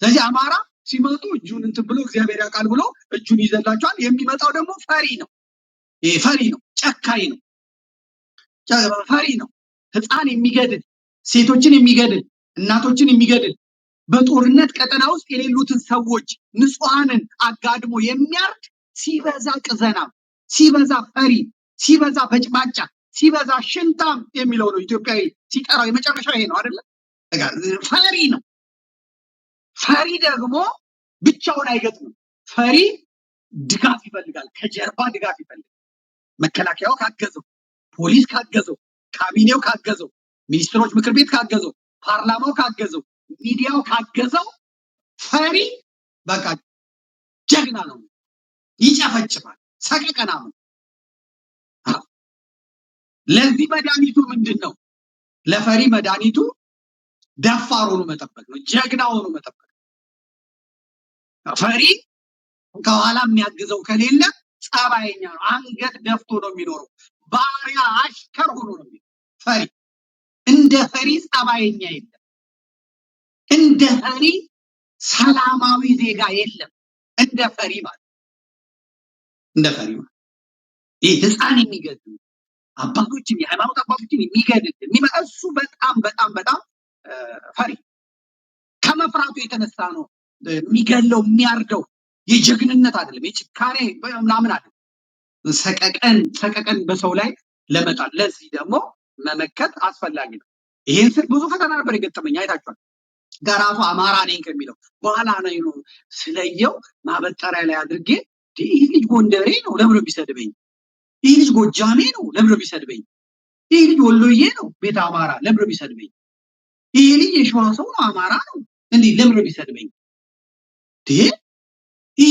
ስለዚህ አማራ ሲመጡ እጁን እንትን ብሎ እግዚአብሔር ያውቃል ብሎ እጁን ይዘላቸዋል። የሚመጣው ደግሞ ፈሪ ነው። ይሄ ፈሪ ነው፣ ጨካኝ ነው፣ ፈሪ ነው። ህፃን የሚገድል፣ ሴቶችን የሚገድል፣ እናቶችን የሚገድል፣ በጦርነት ቀጠና ውስጥ የሌሉትን ሰዎች ንጹሐንን አጋድሞ የሚያርድ ሲበዛ ቅዘናም፣ ሲበዛ ፈሪ፣ ሲበዛ በጭባጫ፣ ሲበዛ ሽንታም የሚለው ነው ኢትዮጵያዊ ሲጠራው የመጨረሻው ይሄ ነው አይደለ? ፈሪ ነው። ፈሪ ደግሞ ብቻውን አይገጥምም። ፈሪ ድጋፍ ይፈልጋል፣ ከጀርባ ድጋፍ ይፈልጋል። መከላከያው ካገዘው፣ ፖሊስ ካገዘው፣ ካቢኔው ካገዘው፣ ሚኒስትሮች ምክር ቤት ካገዘው፣ ፓርላማው ካገዘው፣ ሚዲያው ካገዘው ፈሪ በቃ ጀግና ነው፣ ይጨፈጭፋል፣ ሰቀቀና ነው። ለዚህ መድኃኒቱ ምንድን ነው? ለፈሪ መድኃኒቱ ደፋር ሆኖ መጠበቅ ነው፣ ጀግና ሆኖ መጠበቅ። ፈሪ ከኋላ የሚያግዘው ከሌለ ጸባይኛ ነው፣ አንገት ደፍቶ ነው የሚኖረው፣ ባሪያ አሽከር ሆኖ ነው የሚኖረው። ፈሪ እንደ ፈሪ ጸባይኛ የለም፣ እንደ ፈሪ ሰላማዊ ዜጋ የለም። እንደ ፈሪ ማለት ይህ ህፃን የሚገድል አባቶችን፣ የሃይማኖት አባቶችን የሚገድል እሱ በጣም በጣም በጣም ፈሪ ከመፍራቱ የተነሳ ነው የሚገለው፣ የሚያርደው። የጀግንነት አይደለም፣ የጭካኔ ምናምን አይደለም። ሰቀቀን በሰው ላይ ለመጣል። ለዚህ ደግሞ መመከት አስፈላጊ ነው። ይሄን ስል ብዙ ፈተና ነበር የገጠመኝ፣ አይታችኋል። ገራሱ አማራ ነኝ ከሚለው በኋላ ነው ስለየው ማበጠሪያ ላይ አድርጌ ይህ ልጅ ጎንደሬ ነው ለብሎ ቢሰድበኝ፣ ይህ ልጅ ጎጃሜ ነው ለብሎ ቢሰድበኝ፣ ይህ ልጅ ወሎዬ ነው ቤተ አማራ ለብሎ ቢሰድበኝ፣ ይህ ልጅ የሸዋ ሰው ነው አማራ ነው እንዲህ ለብሎ ቢሰድበኝ፣ ይህ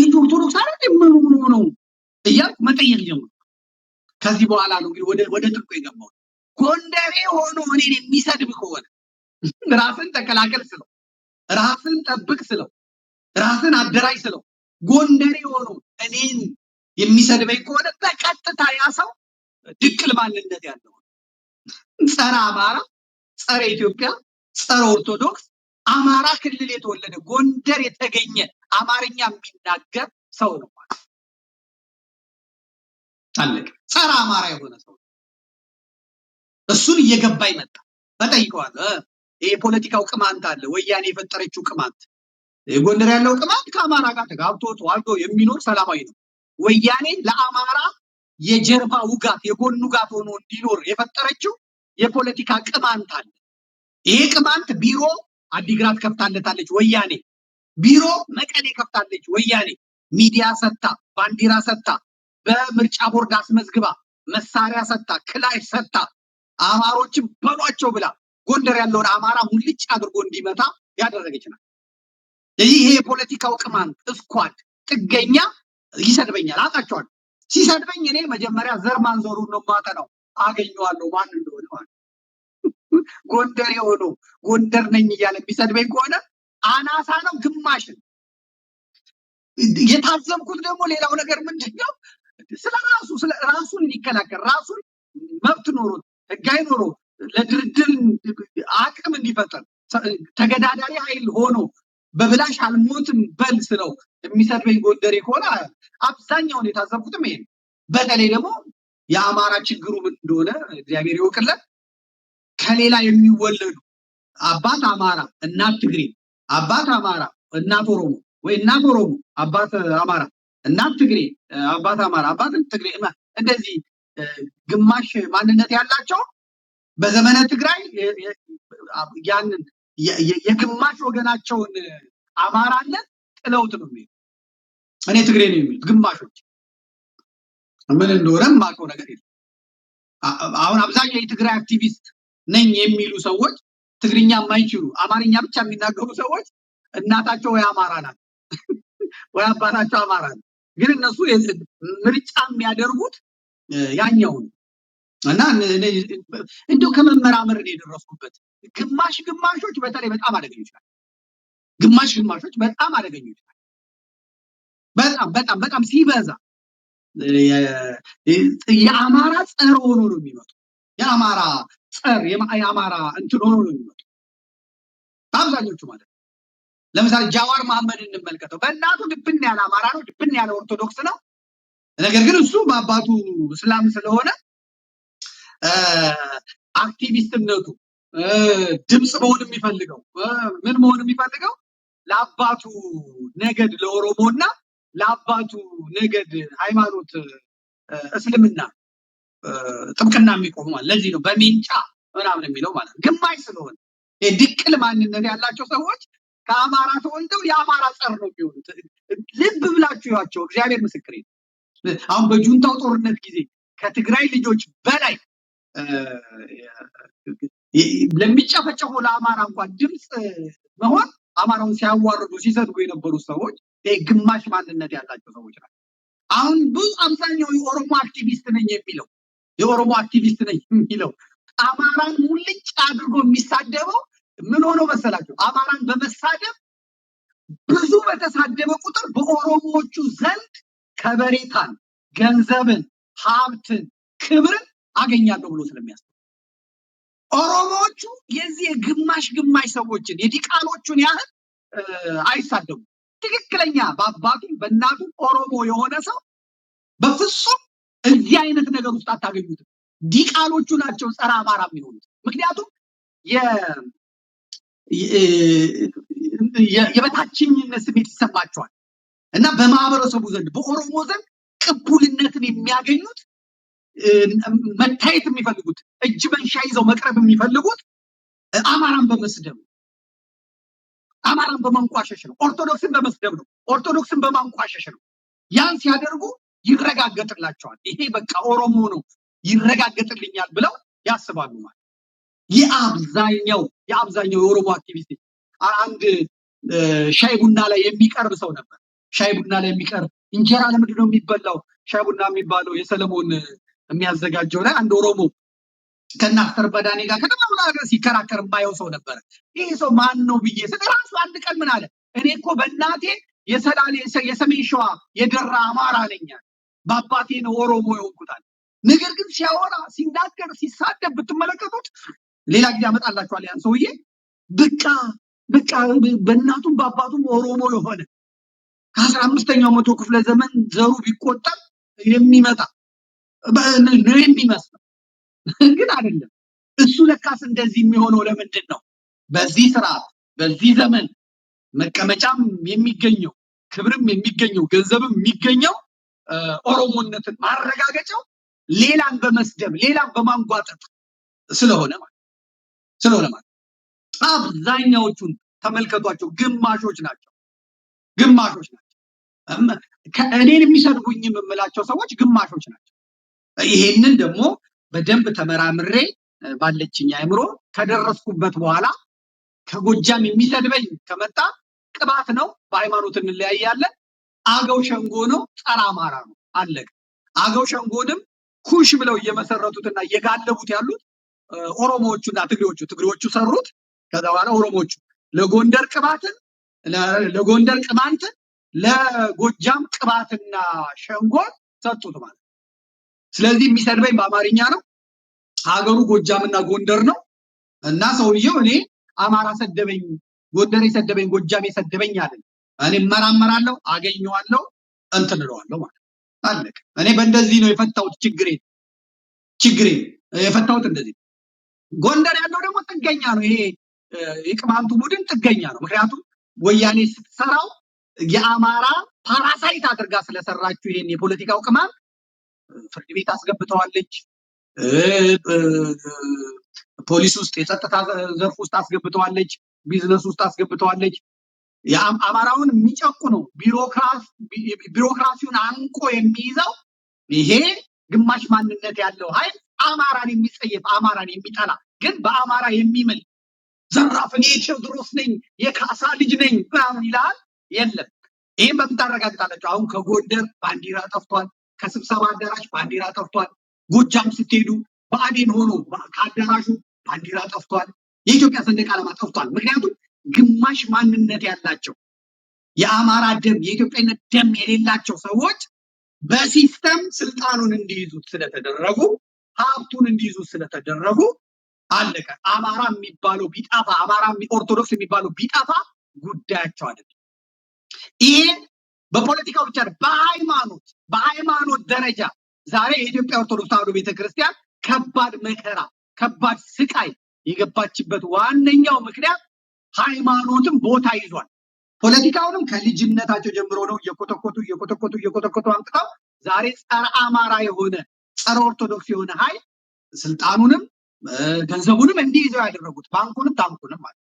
ልጅ ኦርቶዶክስ አይደል ምን ነው እያልኩ መጠየቅ ጀመርኩ። ከዚህ በኋላ ነው እንግዲህ ወደ ጥልቁ የገባው። ጎንደሬ ሆኖ እኔን የሚሰድብ ከሆነ ራስን ተከላከል ስለው፣ ራስን ጠብቅ ስለው፣ ራስን አደራጅ ስለው፣ ጎንደሬ ሆኖ እኔን የሚሰድበኝ ከሆነ በቀጥታ ያ ሰው ድቅል ማንነት ያለው ጸረ አማራ፣ ጸረ ኢትዮጵያ፣ ጸረ ኦርቶዶክስ፣ አማራ ክልል የተወለደ ጎንደር የተገኘ አማርኛ የሚናገር ሰው ነው ማለት አለቀ። ጸረ አማራ የሆነ ሰው እሱን እየገባ ይመጣ በጠይቀዋል። የፖለቲካው ቅማንት አለ፣ ወያኔ የፈጠረችው ቅማንት። ጎንደር ያለው ቅማንት ከአማራ ጋር ተጋብቶ ተዋልዶ የሚኖር ሰላማዊ ነው። ወያኔ ለአማራ የጀርባ ውጋት የጎን ውጋት ሆኖ እንዲኖር የፈጠረችው የፖለቲካ ቅማንት አለ። ይሄ ቅማንት ቢሮ አዲግራት ከፍታለታለች ወያኔ፣ ቢሮ መቀሌ ከፍታለች ወያኔ፣ ሚዲያ ሰጥታ፣ ባንዲራ ሰጥታ፣ በምርጫ ቦርድ አስመዝግባ፣ መሳሪያ ሰጥታ፣ ክላሽ ሰጥታ፣ አማሮችን በሏቸው ብላ ጎንደር ያለውን አማራ ሙልጭ አድርጎ እንዲመታ ያደረገች ናት። ይሄ የፖለቲካው ቅማንት እስኳድ ጥገኛ ይሰድበኛል፣ አጣቸዋለሁ። ሲሰድበኝ እኔ መጀመሪያ ዘር ማንዘሩን ነው ማጠናው፣ አገኘዋለሁ ማን እንደሆነ ማለት። ጎንደር የሆነው ጎንደር ነኝ እያለ የሚሰድበኝ ከሆነ አናሳ ነው፣ ግማሽን። የታዘብኩት ደግሞ ሌላው ነገር ምንድነው? ስለ ራሱን እንዲከላከል ራሱን መብት ኖሮት ህጋዊ ኖሮ ለድርድር አቅም እንዲፈጠር ተገዳዳሪ ኃይል ሆኖ በብላሽ አልሞትም በል ስለው የሚሰድበኝ ጎንደሬ ከሆነ አብዛኛውን የታዘብኩትም ይሄ። በተለይ ደግሞ የአማራ ችግሩ ምን እንደሆነ እግዚአብሔር ይወቅለት። ከሌላ የሚወለዱ አባት አማራ እናት ትግሬ፣ አባት አማራ እናት ኦሮሞ፣ ወይ እናት ኦሮሞ አባት አማራ እናት ትግሬ፣ አባት አማራ አባት ትግሬ፣ እንደዚህ ግማሽ ማንነት ያላቸው በዘመነ ትግራይ ያንን የግማሽ ወገናቸውን አማራነት ጥለውት ነው የሚሄዱ። እኔ ትግሬ ነው የሚሉት ግማሾች። ምን እንደሆነ የማውቀው ነገር የለም። አሁን አብዛኛው የትግራይ አክቲቪስት ነኝ የሚሉ ሰዎች ትግርኛ የማይችሉ አማርኛ ብቻ የሚናገሩ ሰዎች እናታቸው ወይ አማራ ናት ወይ አባታቸው አማራ ነው። ግን እነሱ ምርጫ የሚያደርጉት ያኛውን እና እንደው ከመመራመር ነው የደረስኩበት። ግማሾች በተለይ በጣም አደገኞች ናቸው። ግማሾች በጣም አደገኞች ናቸው። በጣም ሲበዛ የአማራ ጸር ሆኖ ነው የሚመጡ። የአማራ ጸር የአማራ እንትን ሆኖ ነው የሚመጡ አብዛኞቹ ማለት ነው። ለምሳሌ ጃዋር መሐመድ እንመልከተው። በእናቱ ድብን ያለ አማራ ነው፣ ድብን ያለ ኦርቶዶክስ ነው። ነገር ግን እሱ በአባቱ እስላም ስለሆነ አክቲቪስትነቱ ድምፅ መሆን የሚፈልገው ምን መሆን የሚፈልገው ለአባቱ ነገድ ለኦሮሞና ለአባቱ ነገድ ሃይማኖት እስልምና ጥብቅና የሚቆሙ ማለት ለዚህ ነው በሜንጫ ምናምን የሚለው ማለት ግማሽ ስለሆነ የድቅል ማንነት ያላቸው ሰዎች ከአማራ ተወልደው የአማራ ጸር ነው የሚሆኑት። ልብ ብላችሁ ያቸው እግዚአብሔር ምስክሬ ነው። አሁን በጁንታው ጦርነት ጊዜ ከትግራይ ልጆች በላይ ለሚጨፈጨፈው ለአማራ እንኳን ድምፅ መሆን አማራውን ሲያዋርዱ ሲሰድቡ የነበሩ ሰዎች ግማሽ ማንነት ያላቸው ሰዎች ናቸው። አሁን ብዙ አብዛኛው የኦሮሞ አክቲቪስት ነኝ የሚለው አማራን ሙልጭ አድርጎ የሚሳደበው ምን ሆኖ መሰላቸው? አማራን በመሳደብ ብዙ በተሳደበ ቁጥር በኦሮሞዎቹ ዘንድ ከበሬታን፣ ገንዘብን፣ ሀብትን፣ ክብርን አገኛለሁ ብሎ ስለሚያስብ ኦሮሞዎቹ የዚህ ግማሽ ሰዎችን የዲቃሎቹን ያህል አይሳደቡም። ትክክለኛ በአባቱ በእናቱ ኦሮሞ የሆነ ሰው በፍጹም እዚህ አይነት ነገር ውስጥ አታገኙትም። ዲቃሎቹ ናቸው ጸረ አማራ የሚሆኑት። ምክንያቱም የበታችኝነት ስሜት ይሰማቸዋል እና በማህበረሰቡ ዘንድ በኦሮሞ ዘንድ ቅቡልነትን የሚያገኙት መታየት የሚፈልጉት እጅ መንሻ ይዘው መቅረብ የሚፈልጉት አማራን በመስደብ አማራን በማንቋሸሽ ነው። ኦርቶዶክስን በመስደብ ነው። ኦርቶዶክስን በማንቋሸሽ ነው። ያን ሲያደርጉ ይረጋገጥላቸዋል። ይሄ በቃ ኦሮሞ ነው ይረጋገጥልኛል ብለው ያስባሉ ማለት የአብዛኛው የኦሮሞ አክቲቪስት አንድ ሻይ ቡና ላይ የሚቀርብ ሰው ነበር። ሻይ ቡና ላይ የሚቀርብ እንጀራ ለምንድን ነው የሚበላው? ሻይ ቡና የሚባለው የሰለሞን የሚያዘጋጀው ላይ አንድ ኦሮሞ ከናፍተር በዳኔ ጋር ከተማው ጋር ሲከራከር የማየው ሰው ነበር። ይሄ ሰው ማን ነው ብዬ ስለራሱ አንድ ቀን ምን አለ? እኔ እኮ በእናቴ የሰላሌ የሰሜን ሸዋ የደራ አማራ ነኝ፣ በአባቴ ነው ኦሮሞ የሆንኩታል። ነገር ግን ሲያወራ ሲናገር ሲሳደብ ብትመለከቱት ሌላ ጊዜ አመጣላችኋል። ያን ሰውዬ በቃ በእናቱም በአባቱም ኦሮሞ የሆነ ከ15ኛው መቶ ክፍለ ዘመን ዘሩ ቢቆጠር የሚመጣ ነው የሚመስለው፣ ግን አይደለም። እሱ ለካስ እንደዚህ የሚሆነው ለምንድን ነው? በዚህ ስርዓት በዚህ ዘመን መቀመጫም የሚገኘው ክብርም የሚገኘው ገንዘብም የሚገኘው ኦሮሞነትን ማረጋገጫው ሌላን በመስደብ ሌላን በማንጓጠጥ ስለሆነ ማለት አብዛኛዎቹን ተመልከቷቸው፣ ግማሾች ናቸው። እኔን የሚሰድቡኝ የምላቸው ሰዎች ግማሾች ናቸው። ይሄንን ደግሞ በደንብ ተመራምሬ ባለችኝ አእምሮ ከደረስኩበት በኋላ ከጎጃም የሚሰድበኝ ከመጣ ቅባት ነው፣ በሃይማኖት እንለያያለን። አገው ሸንጎ ነው፣ ጸረ አማራ ነው፣ አለቀ። አገው ሸንጎንም ኩሽ ብለው እየመሰረቱትና እየጋለቡት ያሉት ኦሮሞዎቹና ትግሬዎቹ ሰሩት። ከዛ በኋላ ኦሮሞዎቹ ለጎንደር ቅባትን ለጎንደር ቅማንትን ለጎጃም ቅባትና ሸንጎን ሰጡት ማለት። ስለዚህ የሚሰድበኝ በአማርኛ ነው፣ ሀገሩ ጎጃምና ጎንደር ነው እና ሰውየው እኔ አማራ ሰደበኝ፣ ጎንደር የሰደበኝ፣ ጎጃም የሰደበኝ አለ። እኔ እመራመራለሁ፣ አገኘዋለሁ፣ እንትን እለዋለሁ ማለት አለቀ። እኔ በእንደዚህ ነው የፈታሁት ችግሬ የፈታሁት እንደዚህ። ጎንደር ያለው ደግሞ ጥገኛ ነው። ይሄ የቅማንቱ ቡድን ጥገኛ ነው። ምክንያቱም ወያኔ ስትሰራው የአማራ ፓራሳይት አድርጋ ስለሰራችሁ ይሄን የፖለቲካው ቅማም ፍርድ ቤት አስገብተዋለች፣ ፖሊስ ውስጥ የጸጥታ ዘርፍ ውስጥ አስገብተዋለች፣ ቢዝነስ ውስጥ አስገብተዋለች። የአማራውን የሚጨቁ ነው ቢሮክራሲውን አንቆ የሚይዘው ይሄ ግማሽ ማንነት ያለው ኃይል አማራን የሚጸየፍ አማራን የሚጠላ ግን በአማራ የሚምል ዘራፍ እኔ ቴዎድሮስ ነኝ የካሳ ልጅ ነኝ ምናምን ይላል። የለም። ይህም በምን ታረጋግጣላችሁ? አሁን ከጎንደር ባንዲራ ጠፍቷል፣ ከስብሰባ አዳራሽ ባንዲራ ጠፍቷል። ጎጃም ስትሄዱ ብአዴን ሆኖ ከአዳራሹ ባንዲራ ጠፍቷል። የኢትዮጵያ ሰንደቅ ዓላማ ጠፍቷል። ምክንያቱም ግማሽ ማንነት ያላቸው የአማራ ደም የኢትዮጵያነት ደም የሌላቸው ሰዎች በሲስተም ስልጣኑን እንዲይዙት ስለተደረጉ ሀብቱን እንዲይዙት ስለተደረጉ አለቀ። አማራ የሚባለው ቢጠፋ ኦርቶዶክስ የሚባለው ቢጠፋ ጉዳያቸው አይደለም። ይሄ በፖለቲካው ብቻ በሃይማኖት ደረጃ ዛሬ የኢትዮጵያ ኦርቶዶክስ ተዋሕዶ ቤተክርስቲያን ከባድ መከራ ከባድ ስቃይ የገባችበት ዋነኛው ምክንያት ሃይማኖትም ቦታ ይዟል። ፖለቲካውንም ከልጅነታቸው ጀምሮ ነው እየኮተኮቱ አምጥተው ዛሬ ጸረ አማራ የሆነ ጸረ ኦርቶዶክስ የሆነ ኃይል ስልጣኑንም ገንዘቡንም እንዲይዘው ያደረጉት ባንኩንም ታንኩንም ማለት